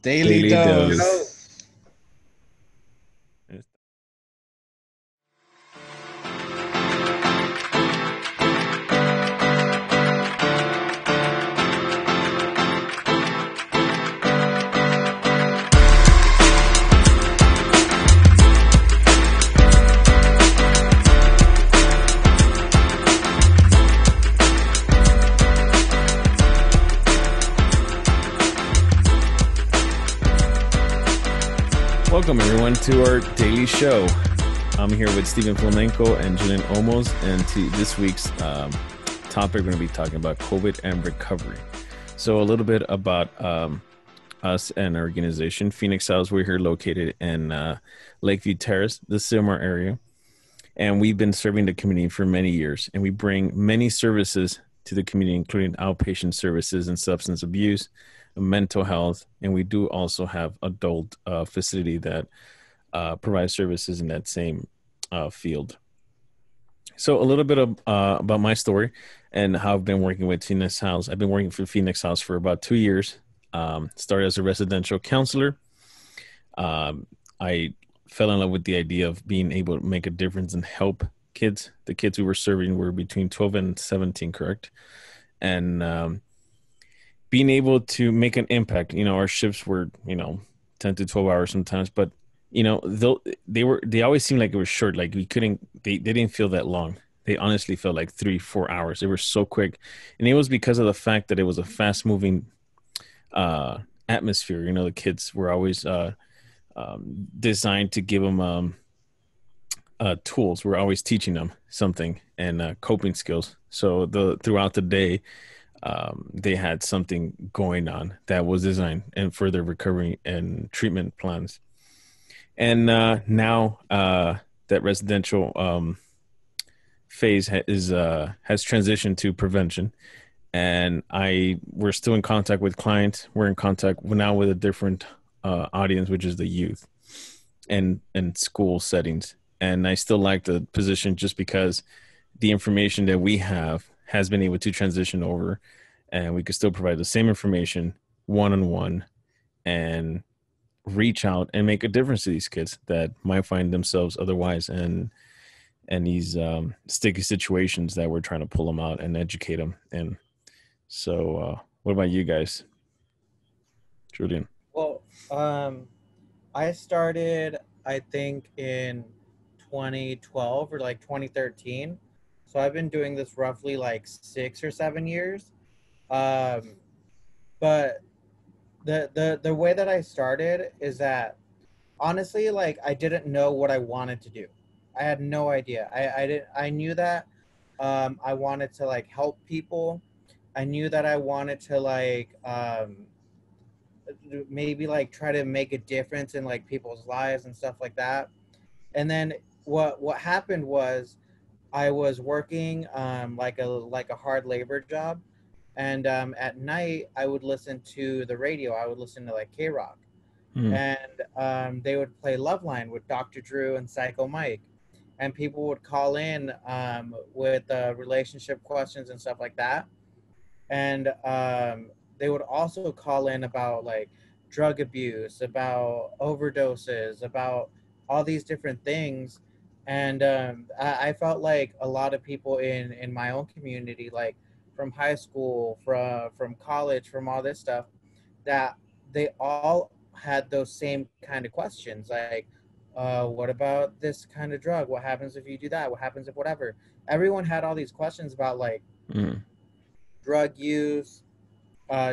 Daily Daily Dose. Dose. Welcome, everyone, to our daily show. I'm here with Stephen Flamenco and Julian Olmos, and to this week's topic, we're going to be talking about COVID and recovery. So a little bit about us and our organization. Phoenix House, we're here located in Lakeview Terrace, the Sylmar area, and we've been serving the community for many years, and we bring many services to the community, including outpatient services and substance abuse, mental health, and we do also have adult facility that provides services in that same field. So a little bit of, about my story and how I've been working with Phoenix House. I've been working for Phoenix House for about 2 years. Started as a residential counselor. I fell in love with the idea of being able to make a difference and help kids. The kids we were serving were between 12 and 17, correct? And being able to make an impact. Our shifts were 10 to 12 hours sometimes, but they always seemed like it was short. Like they didn't feel that long. They honestly felt like 3-4 hours. They were so quick, and it was because of the fact that it was a fast moving atmosphere. The kids were always designed to give them tools. We're always teaching them something and coping skills. So throughout the day, they had something going on that was designed and for their recovery and treatment plans. And now that residential phase has transitioned to prevention, and we're still in contact with clients. We're in contact now with a different audience, which is the youth and school settings. And I still like the position just because the information that we have has been able to transition over, and we could still provide the same information one-on-one and reach out and make a difference to these kids that might find themselves otherwise and these sticky situations that we're trying to pull them out and educate them in. So what about you guys, Julian? Well, I started, I think, in 2012 or like 2013. So I've been doing this roughly like 6 or 7 years. Um, but the way that I started is that honestly, like, I didn't know what I wanted to do. I had no idea. I knew that I wanted to like help people. I knew that I wanted to like maybe like try to make a difference in like people's lives and stuff like that. And then what happened was I was working like a hard labor job, and at night I would listen to the radio. I would listen to like K Rock, Mm. and they would play Loveline with Dr. Drew and Psycho Mike, and people would call in with relationship questions and stuff like that, and they would also call in about like drug abuse, about overdoses, about all these different things. And I felt like a lot of people in my own community, like from high school, from college, from all this stuff, that they all had those same kind of questions, like what about this kind of drug, what happens if you do that, what happens if whatever. Everyone had all these questions about like Mm. drug use,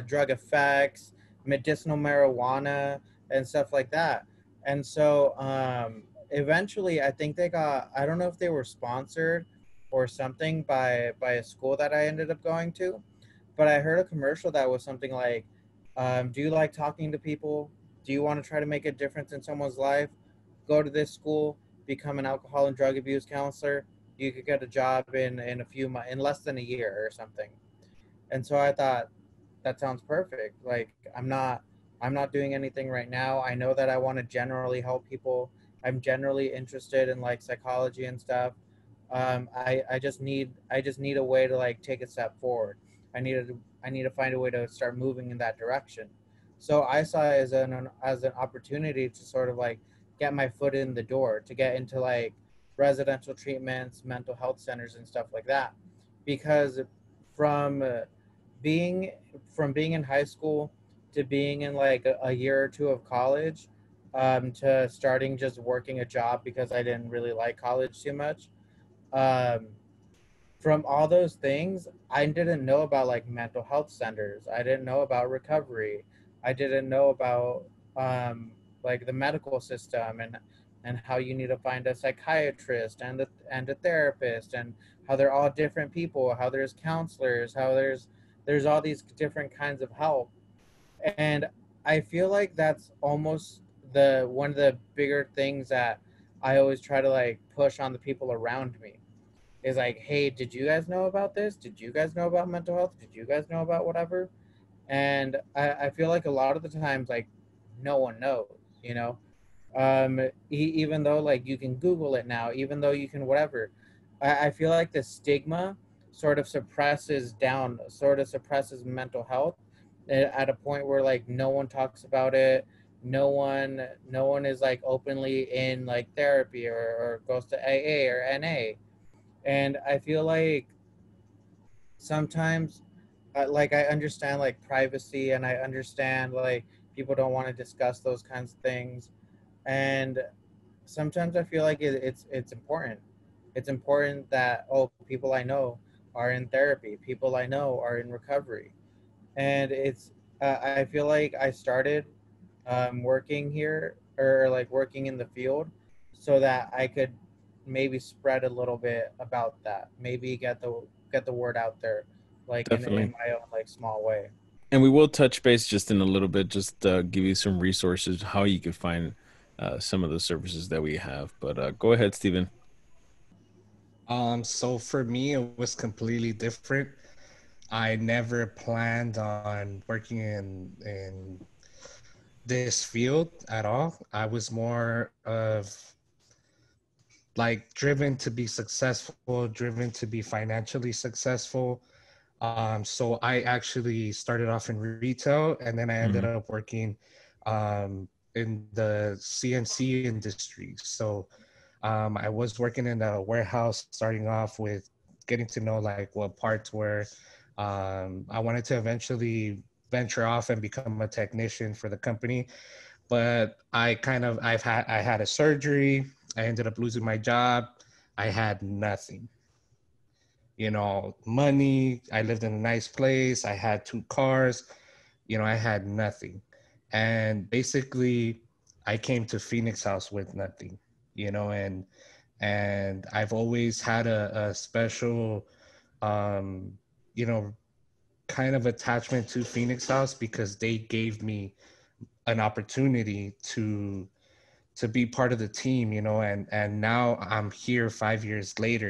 drug effects, medicinal marijuana, and stuff like that. And so eventually, I think they got, I don't know if they were sponsored or something by a school that I ended up going to, but I heard a commercial that was something like, do you like talking to people? Do you want to try to make a difference in someone's life? Go to this school, become an alcohol and drug abuse counselor. You could get a job in a few months, in less than a year or something. And so I thought, that sounds perfect. Like, I'm not doing anything right now. I know that I want to generally help people. I'm generally interested in like psychology and stuff. I just need a way to like take a step forward. I need to find a way to start moving in that direction. So I saw it as an opportunity to sort of like get my foot in the door, to get into like residential treatments, mental health centers, and stuff like that. Because from being being in high school to being in like a year or two of college, to starting just working a job because I didn't really like college too much. Um, from all those things, I didn't know about like mental health centers. I didn't know about recovery. I didn't know about um, like the medical system, and how you need to find a psychiatrist and a therapist, and how they're all different people. How there's counselors. How there's all these different kinds of help. And I feel like that's almost the one of the bigger things that I always try to like push on the people around me is like, hey, did you guys know about this? Did you guys know about mental health? Did you guys know about whatever? And I feel like a lot of the times, like, no one knows, you know? Even though, like, you can Google it now, even though you can whatever, I feel like the stigma sort of suppresses mental health at a point where, like, no one talks about it. No one is like openly in like therapy or goes to AA or NA. And I feel like sometimes like I understand like privacy, and I understand like people don't want to discuss those kinds of things. And sometimes I feel like it's important. It's important that, oh, people I know are in therapy, people I know are in recovery. And it's I feel like I started working here, or like working in the field, so that I could maybe spread a little bit about that, maybe get the word out there, like in Definitely. my own like small way. And we will touch base just in a little bit, just give you some resources, how you can find some of the services that we have. But go ahead, Stephen. So for me, it was completely different. I never planned on working in this field at all. I was more of like driven to be successful, driven to be financially successful. So I actually started off in retail, and then I ended Hmm. up working in the CNC industry. So I was working in a warehouse, starting off with getting to know like what parts were. I wanted to eventually venture off and become a technician for the company, but I had a surgery. I ended up losing my job. I had nothing, money. I lived in a nice place. I had two cars. I had nothing. And basically, I came to Phoenix House with nothing, and I've always had a special, um, you know, kind of attachment to Phoenix House because they gave me an opportunity to be part of the team, and now I'm here 5 years later,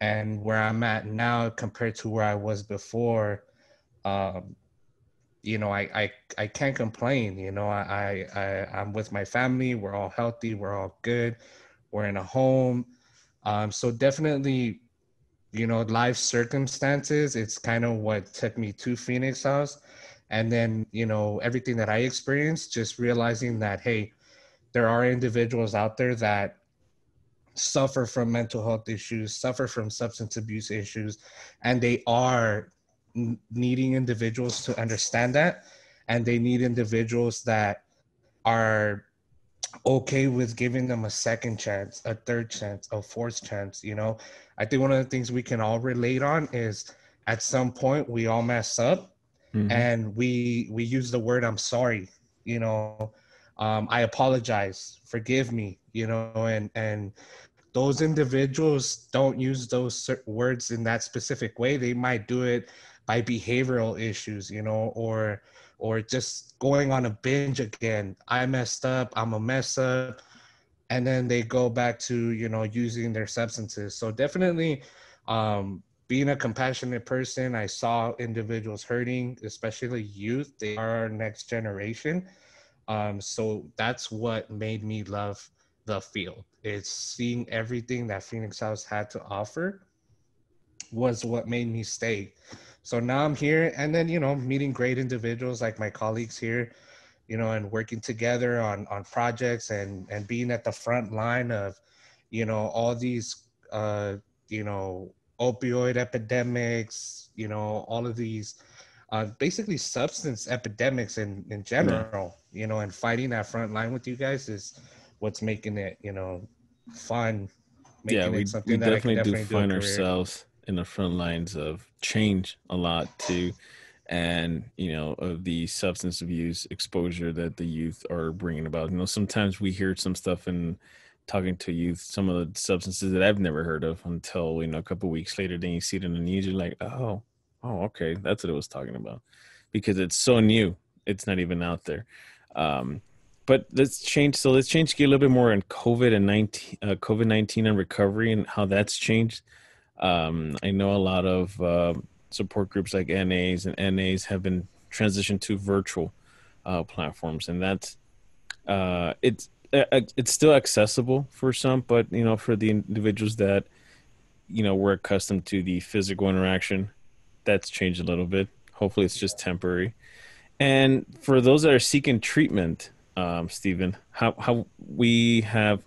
and where I'm at now compared to where I was before, um, I can't complain. I'm with my family. We're all healthy. We're all good. We're in a home. So definitely, life circumstances. It's kind of what took me to Phoenix House, and then everything that I experienced, just realizing that hey, there are individuals out there that suffer from mental health issues, suffer from substance abuse issues, and they are needing individuals to understand that. And they need individuals that are okay with giving them a second chance, a third chance, a fourth chance. I think one of the things we can all relate on is at some point we all mess up Hmm. and we use the word I'm sorry, I apologize, forgive me, and those individuals don't use those words in that specific way. They might do it by behavioral issues, or just going on a binge again. I messed up, I'm a mess up, and then they go back to using their substances. So definitely, being a compassionate person, I saw individuals hurting, especially youth. They are our next generation. So that's what made me love the field. It's seeing everything that Phoenix House had to offer was what made me stay. So now I'm here, and then meeting great individuals like my colleagues here, and working together on projects and being at the front line of, all these opioid epidemics, all of these basically substance epidemics in Yeah. general, and fighting that front line with you guys is what's making it, fun, Yeah, making it we something that I could definitely do definitely do a find career. ourselves in the front lines of change a lot too, and of the substance abuse exposure that the youth are bringing about. Sometimes we hear some stuff in talking to youth, some of the substances that I've never heard of until a couple weeks later. Then you see it in the news, you're like, oh, okay, that's what it was talking about, because it's so new, it's not even out there. Um, but let's change. So let's change gear a little bit more on COVID-19 and recovery and how that's changed. I know a lot of support groups like NAs and NAs have been transitioned to virtual platforms, and that's it's still accessible for some, but for the individuals that were accustomed to the physical interaction, that's changed a little bit. Hopefully, it's just temporary. And for those that are seeking treatment, Stephen, how we have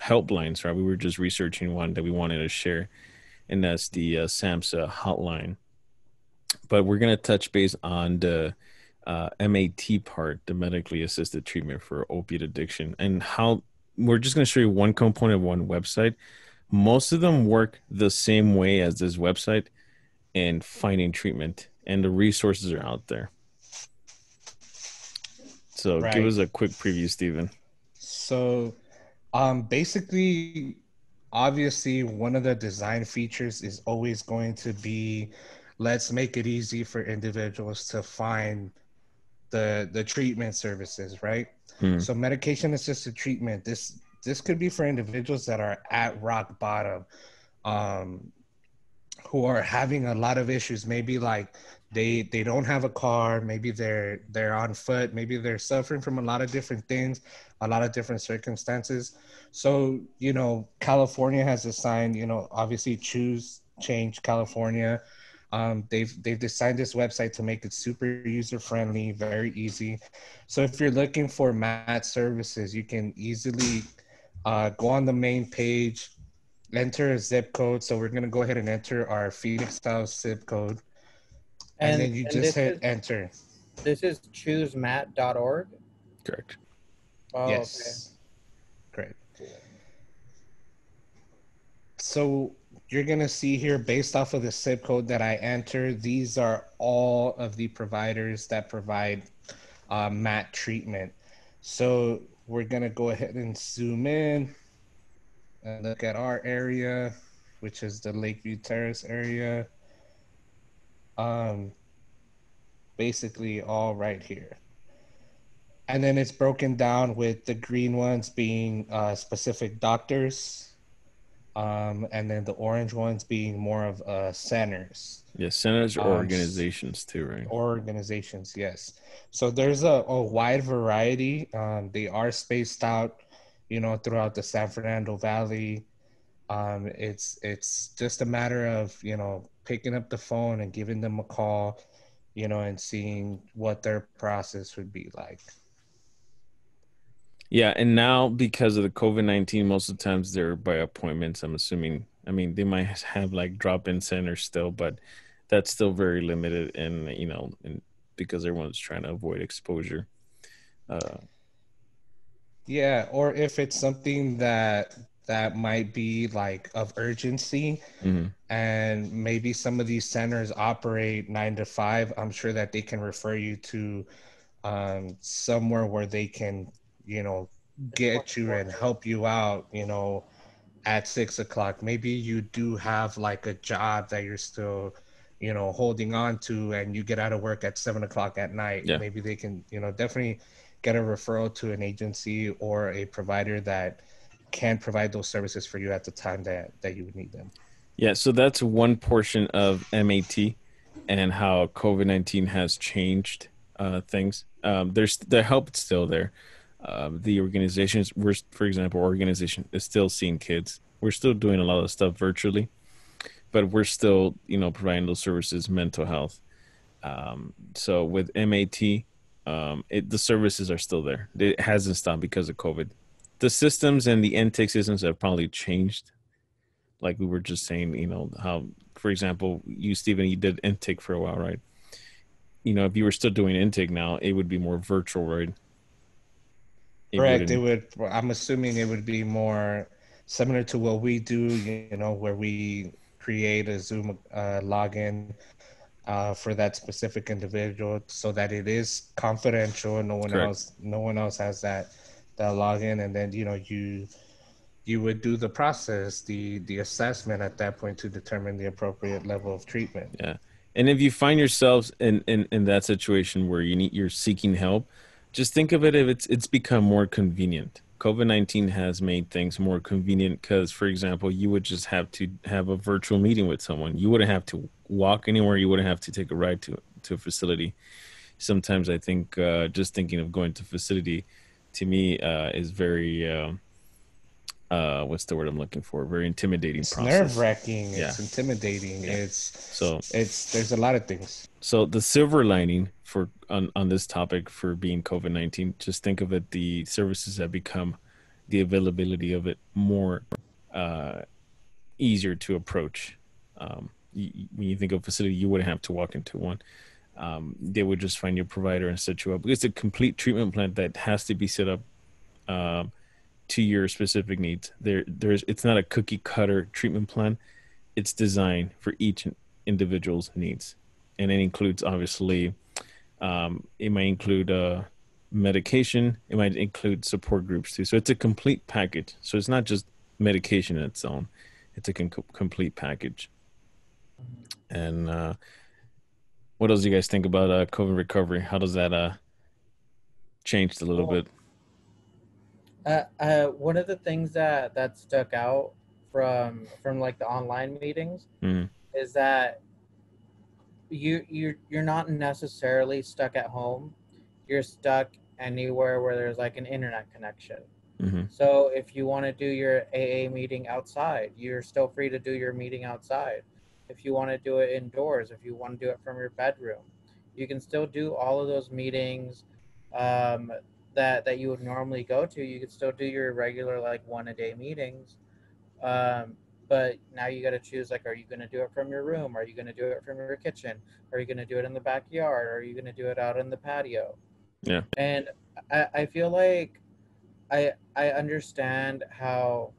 helplines, right? We were just researching one that we wanted to share, and that's the SAMHSA hotline. But we're going to touch base on the MAT part, the medically assisted treatment for opiate addiction, and how we're just going to show you one component of one website. Most of them work the same way as this website in finding treatment, and the resources are out there. So give Right. us a quick preview, Stephen. So basically, obviously, one of the design features is always going to be, let's make it easy for individuals to find the treatment services, right? Hmm. So medication assisted treatment, this could be for individuals that are at rock bottom, um, who are having a lot of issues. Maybe like they don't have a car, maybe they're on foot, maybe they're suffering from a lot of different things, a lot of different circumstances. So California has assigned, obviously choose change California. They've designed this website to make it super user friendly, very easy. So if you're looking for mat services, you can easily go on the main page, enter a zip code. So we're gonna go ahead and enter our Phoenix House zip code, and then you And just hit enter. this is choosemat.org. Correct. Oh, okay. Yes, great. So you're gonna see here, based off of the zip code that I entered, these are all of the providers that provide mat treatment. So we're gonna go ahead and zoom in and look at our area, which is the Lakeview Terrace area. Um, Basically all right here. And then it's broken down with the green ones being specific doctors, and then the orange ones being more of centers, Yeah, centers or um, organizations too, right? organizations. Yes. So there's a wide variety. They are spaced out, throughout the San Fernando Valley. It's just a matter of picking up the phone and giving them a call, and seeing what their process would be like. Yeah, and now because of the COVID-19, most of the times they're by appointments. I'm assuming. I mean, they might have like drop-in centers still, but that's still very limited, and and because everyone's trying to avoid exposure. Uh, Yeah, or if it's something that might be like of urgency, mhm. and maybe some of these centers operate 9 to 5, I'm sure that they can refer you to somewhere where they can, you know, The get you 24. and help you out, at 6 o'clock. Maybe you do have like a job that you're still, holding on to, and you get out of work at 7 o'clock at night. Yeah. Maybe they can, definitely get a referral to an agency or a provider that can provide those services for you at the time that you would need them. Yeah, so that's one portion of MAT and how COVID-19 has changed things. There's the help is still there. The organizations, for example, organization is still seeing kids. We're still doing a lot of stuff virtually, but we're still, providing those services, mental health. So with MAT, the services are still there. It hasn't stopped because of COVID. The systems and the intake systems have probably changed. Like we were just saying, how, for example, you, Stephen, you did intake for a while, right? If you were still doing intake now, it would be more virtual, right? Correct. It would. I'm assuming it would be more similar to what we do. Where we create a Zoom login for that specific individual, so that it is confidential. Correct. No one else has that login, and then you would do the process, the assessment at that point to determine the appropriate level of treatment. Yeah. And if you find yourselves in that situation where you're seeking help, just think of it if it's become more convenient. COVID-19 has made things more convenient because, for example, you would just have to have a virtual meeting with someone. You wouldn't have to walk anywhere. You wouldn't have to take a ride to a facility. Sometimes I think just thinking of going to facility to me is very what's the word I'm looking for? Very intimidating It's process. nerve-wracking. Yeah. It's intimidating. Yeah. It's there's a lot of things. So the silver lining on this topic for being COVID-19, just think of it, the services have become, the availability of it more easier to approach. When you think of facility, you wouldn't have to walk into one. They would just find your provider and set you up. It's a complete treatment plan that has to be set up to your specific needs. It's not a cookie cutter treatment plan. It's designed for each individual's needs, and it includes, obviously, it might include medication. It might include support groups too. So it's a complete package. So it's not just medication in its own. It's a complete package. And what else do you guys think about COVID recovery? How does that changed a little bit? One of the things that stuck out from like the online meetings is that you're not necessarily stuck at home. You're stuck anywhere where there's like an internet connection. So if you want to do your AA meeting outside, you're still free to do your meeting outside. If you want to do it indoors, if you want to do it from your bedroom, you can still do all of those meetings that you would normally go to. You could still do your regular like 1-a-day meetings. But now you got to choose, like, are you going to do it from your room? Are you going to do it from your kitchen? Are you going to do it in the backyard? Are you going to do it out in the patio? Yeah. And I feel like I understand how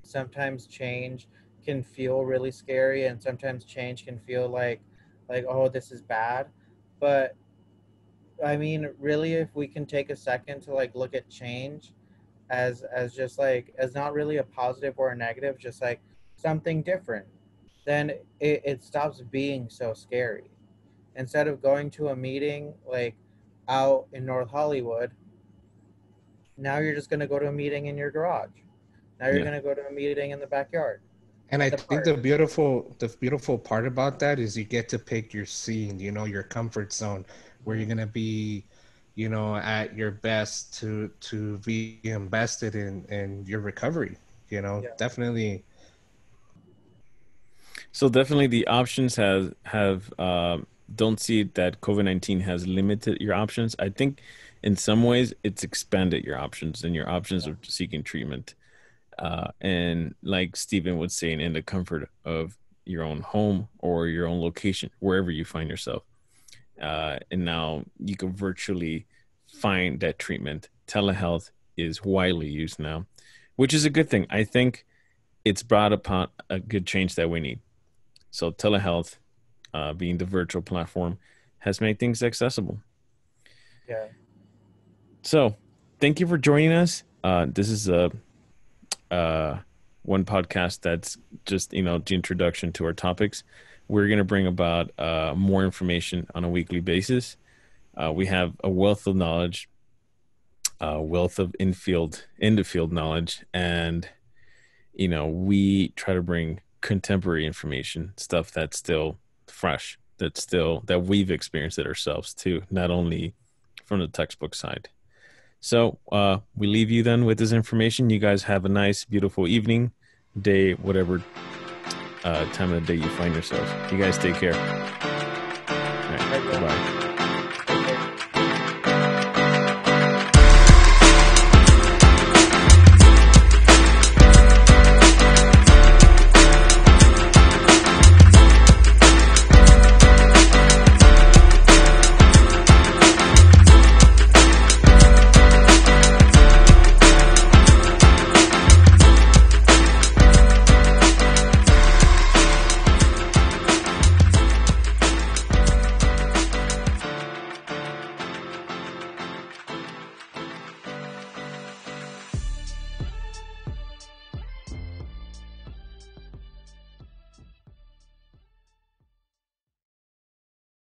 sometimes change can feel really scary, and sometimes change can feel like oh, this is bad. But I mean, really, if we can take a second to like look at change as just like as not really a positive or a negative, just like something different, then it stops being so scary. Instead of going to a meeting like out in North Hollywood, now you're just going to go to a meeting in your garage. Now you're going to go to a meeting in the backyard. And I think the beautiful part about that is you get to pick your scene, your comfort zone, where you're gonna be, at your best to be invested in your recovery. Definitely. So definitely the options have don't see that COVID-19 has limited your options. I think in some ways it's expanded your options and your options of seeking treatment. And like Stephen was saying, in the comfort of your own home or your own location, wherever you find yourself. And now you can virtually find that treatment. Telehealth is widely used now, which is a good thing. I think it's brought upon a good change that we need. So telehealth, being the virtual platform, has made things accessible. Yeah. So thank you for joining us. This is one podcast that's just, the introduction to our topics. We're going to bring about more information on a weekly basis. We have a wealth of knowledge, a wealth of in the field knowledge, and we try to bring contemporary information, stuff that's still fresh, that we've experienced it ourselves too, not only from the textbook side. So we leave you then with this information. You guys have a nice, beautiful evening, day, whatever time of the day you find yourselves. You guys take care. All right, bye.